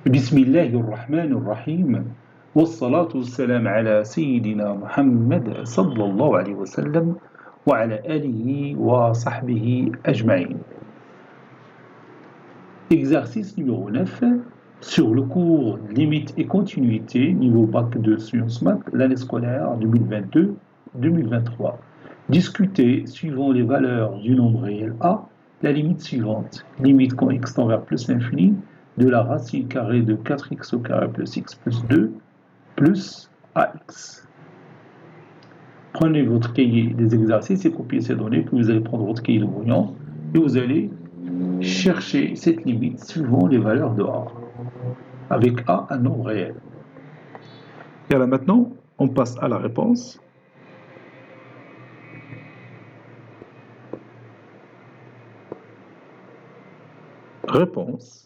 بسم الله الرحمن الرحيم والصلاة والسلام على سيدنا محمد صلى الله عليه وسلم وعلى آله وصحبه أجمعين. Exercice numéro 9 sur le cours Limite et continuité niveau bac de sciences maths l'année scolaire 2022-2023. Discuter suivant les valeurs du nombre réel A la limite suivante. Limite quand x tend vers plus l'infini de la racine carrée de 4x au carré plus x plus 2 plus ax. Prenez votre cahier des exercices et copiez ces données, puis vous allez prendre votre cahier de brouillon et vous allez chercher cette limite suivant les valeurs de A, avec A un nombre réel. Et alors maintenant, on passe à la réponse. Réponse.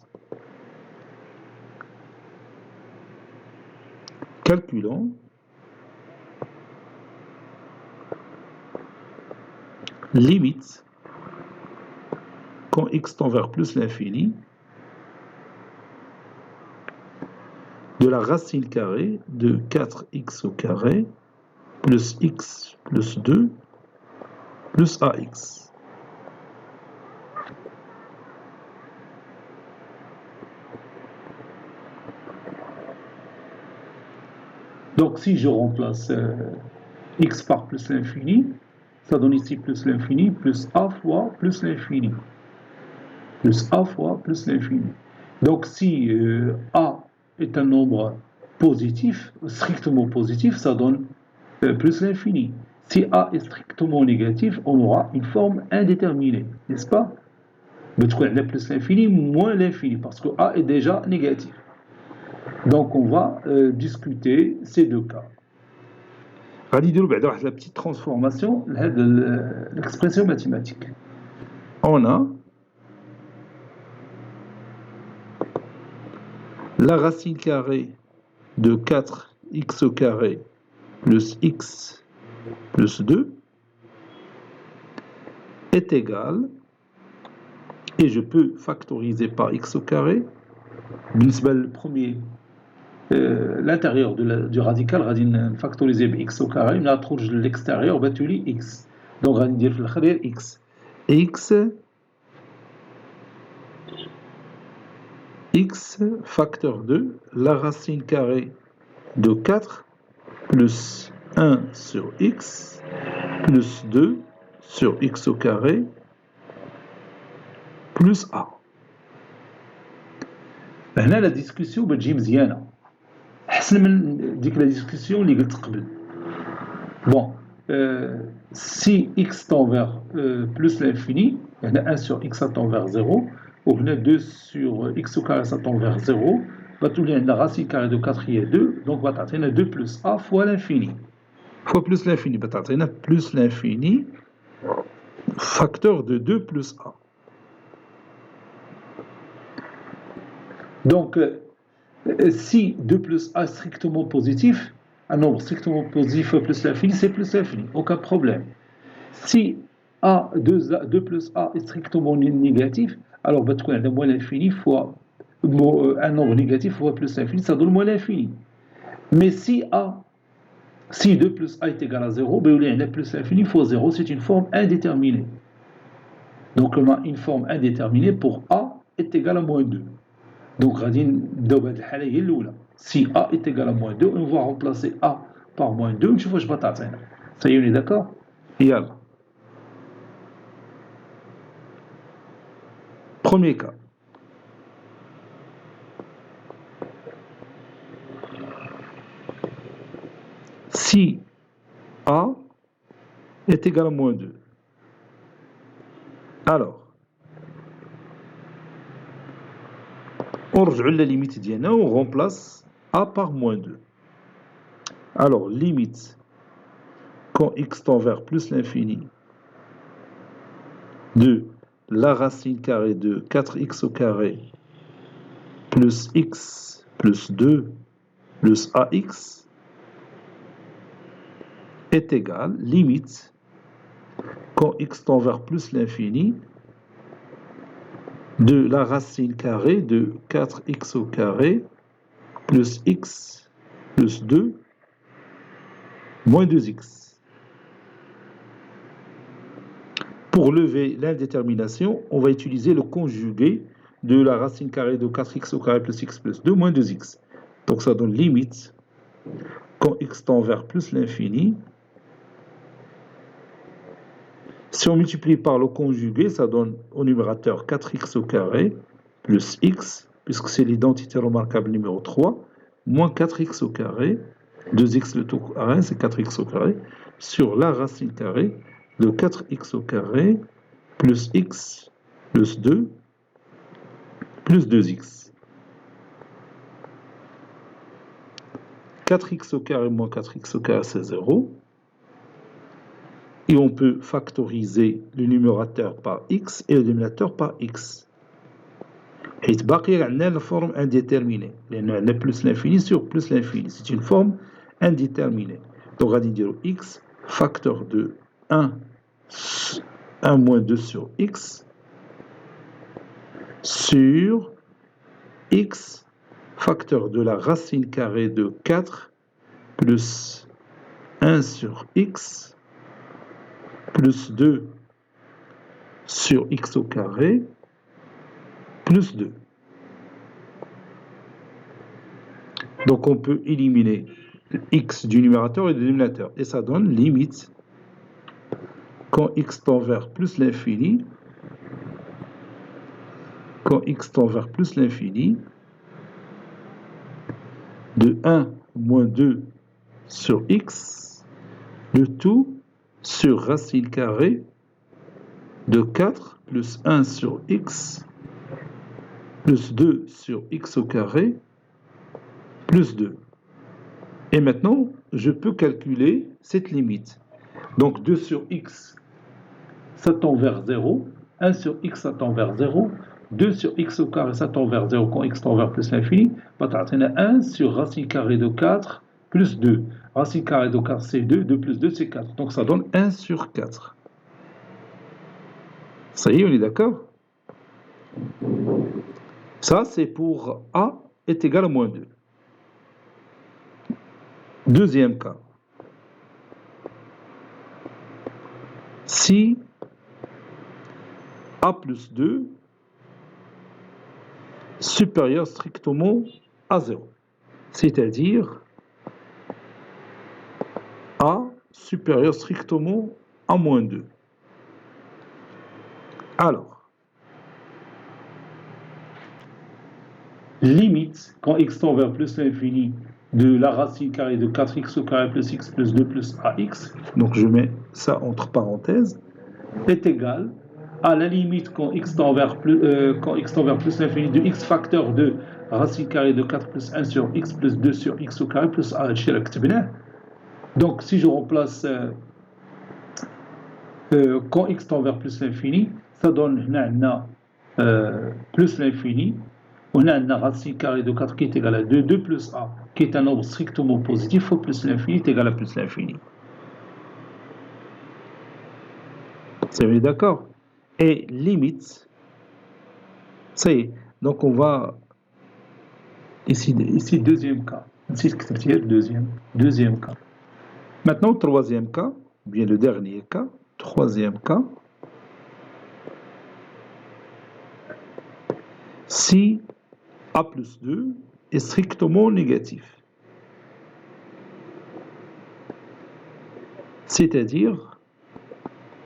Calculons limite quand x tend vers plus l'infini de la racine carrée de 4x au carré plus x plus 2 plus ax. Donc si je remplace x par plus l'infini, ça donne ici plus l'infini, plus a fois plus l'infini. Plus a fois plus l'infini. Donc si a est un nombre positif, strictement positif, ça donne plus l'infini. Si a est strictement négatif, on aura une forme indéterminée, n'est-ce pas? Plus l'infini, moins l'infini, parce que a est déjà négatif. Donc on va discuter ces deux cas. غادي نديرو بعدا واحد la petite transformation de l'expression mathématique. On a la racine carrée de 4x au carré plus x plus 2 est égal, et je peux factoriser par x au carré. Le premier, l'intérieur du radical, غادي نفactoriser بx au carré, من تخرج l'extérieur بتولي x. Donc غادي ندير في الأخير x facteur 2, la racine carrée de 4 plus 1 sur x plus 2 sur x au carré plus a. هنا la discussion بتجي مزيانة أحسن من ديك la discussion اللي قلت قبل. Bon, si x tend vers plus l'infini, il y a 1 sur x ça tend vers 0, ou 2 sur x au carré ça tend vers 0, la racine carrée de 4 y est 2, donc il y a 2 plus a fois l'infini. Fois plus l'infini, il y a plus l'infini, facteur de 2 plus a. Donc, si 2 plus a est strictement positif, un nombre strictement positif plus l'infini, c'est plus l'infini, aucun problème. Si a 2 plus a est strictement négatif, alors moins l'infini fois un nombre négatif fois plus l'infini, ça donne moins l'infini. Mais si 2 plus a est égal à 0, il y a plus l'infini fois 0, c'est une forme indéterminée. Donc on a une forme indéterminée pour a est égal à moins 2. Donc si a est égal à moins 2, on va remplacer a par moins 2, je vois je vais t'atteindre. Ça y est, on est d'accord? Yalla. Premier cas. Si a est égal à moins 2, alors on rejoue la limite ديالنا, on remplace a par moins 2. Alors limite quand x tend vers plus l'infini de la racine carrée de 4x au carré plus x plus 2 plus ax est égal, limite quand x tend vers plus l'infini de la racine carrée de 4x au carré plus x plus 2 moins 2x. Pour lever l'indétermination, on va utiliser le conjugué de la racine carrée de 4x au carré plus x plus 2 moins 2x. Donc ça donne limite quand x tend vers plus l'infini. Si on multiplie par le conjugué, ça donne au numérateur 4x au carré plus x, puisque c'est l'identité remarquable numéro 3, moins 4x au carré, 2x le tout à 1, c'est 4x au carré, sur la racine carrée de 4x au carré plus x plus 2 plus 2x. 4x au carré moins 4x au carré, c'est 0. Et on peut factoriser le numérateur par x et le dénominateur par x. Et il y a la forme indéterminée. On a plus l'infini sur plus l'infini. C'est une forme indéterminée. Donc on va dire x facteur de 1 moins 2 sur x sur x facteur de la racine carrée de 4 plus 1 sur x plus 2 sur x au carré plus 2. Donc on peut éliminer x du numérateur et du dénominateur. Et ça donne limite quand x tend vers plus l'infini, quand x tend vers plus l'infini, de 1 moins 2 sur x, le tout sur racine carrée de 4 plus 1 sur x plus 2 sur x au carré plus 2. Et maintenant, je peux calculer cette limite. Donc 2 sur x, ça tend vers 0. 1 sur x, ça tend vers 0. 2 sur x au carré, ça tend vers 0 quand x tend vers plus l'infini. On a 1 sur racine carrée de 4 plus 2. Racine carrée de 4, c'est 2. 2 plus 2, c'est 4. Donc ça donne 1 sur 4. Ça y est, on est d'accord? Ça, c'est pour a est égal à moins 2. Deuxième cas. Si a plus 2 supérieur strictement à 0, c'est-à-dire a supérieur strictement à moins 2. Alors, limite, quand x tend vers plus l'infini, de la racine carrée de 4x au carré plus x plus 2 plus ax, donc je mets ça entre parenthèses, est égal à la limite quand x tend vers plus l'infini de x facteur de racine carrée de 4 plus 1 sur x plus 2 sur x au carré plus a. Donc si je remplace quand x tend vers plus l'infini, ça donne plus l'infini. On a une racine carrée de 4 qui est égale à 2, 2 plus a, qui est un nombre strictement positif, fois plus l'infini est égal à plus l'infini. C'est bien d'accord? Et limite, ça y est. Donc on va, ici deuxième cas. Ici, deuxième cas. Maintenant, troisième cas, bien le dernier cas, troisième cas. Si a plus 2 est strictement négatif. C'est-à-dire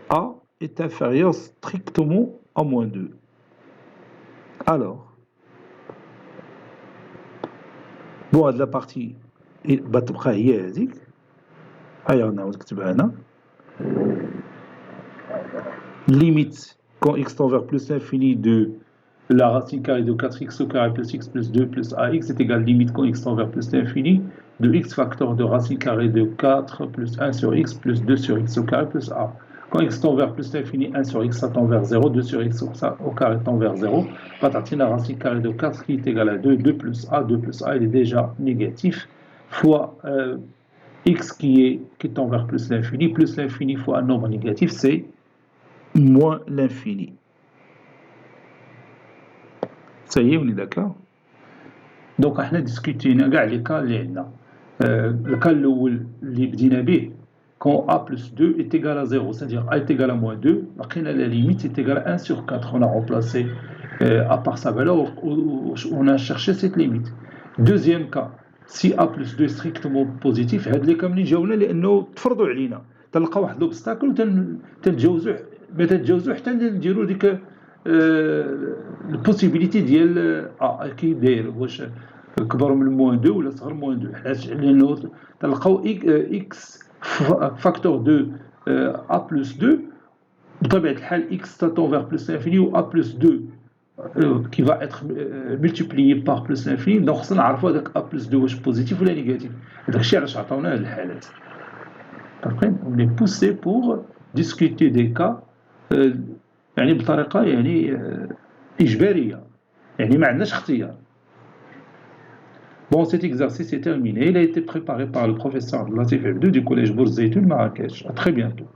a est inférieur strictement à moins 2. Alors, bon, de la partie بتبقى هي هذيك. هيا نعاود نكتبها هنا. Limite quand x tend vers plus l'infini de la racine carrée de 4x au carré plus x plus 2 plus ax est égal limite quand x tend vers plus l'infini de x facteur de racine carrée de 4 plus 1 sur x plus 2 sur x au carré plus a. Quand x tend vers plus l'infini, 1 sur x ça tend vers 0, 2 sur x au carré tend vers 0. Patatine, la racine carrée de 4 qui est égale à 2, 2 plus a, il est déjà négatif, fois x qui tend vers plus l'infini fois un nombre négatif, c'est moins l'infini. Ça y est, on est d'accord? دونك حنا ديسكوتينا كاع لي كا اللي عندنا. الكا الاول اللي بدينا به quand a plus 2 est égal à 0, c'est-à-dire a est égal à moins 2, la limite est égale à 1 sur 4. On a remplacé a par sa valeur, on a cherché cette limite. Deuxième cas, si a plus 2 est strictement positif, هاد لي كاملين جاونا لانه تفرضوا علينا تلقى واحد لوبستاكل تنتجاوزوه، ما تنتجاوزوه حتى نديروا ديك البوسيبيليتي ديال كي داير واش كبر من موان 2 ولا صغر موان 2، علاش؟ لانه تلقاو اكس فاكتور دو a plus 2 بطبيعة الحال x tend vers plus l'infini ou a plus 2 qui va être multiplié par plus l'infini. donc خصنا نعرفوا هذاك a plus 2 واش بوزيتيف ولا نيجاتيف. هذاك الشيء علاش عطاونا هاد الحالات. après on est poussé pour discuter des cas يعني بطريقة يعني إجبارية، يعني ما عندناش اختيار. Bon, cet exercice est terminé. Il a été préparé par le professeur Latif Abdou du collège Bourse Zeytoun Marrakech. À très bientôt.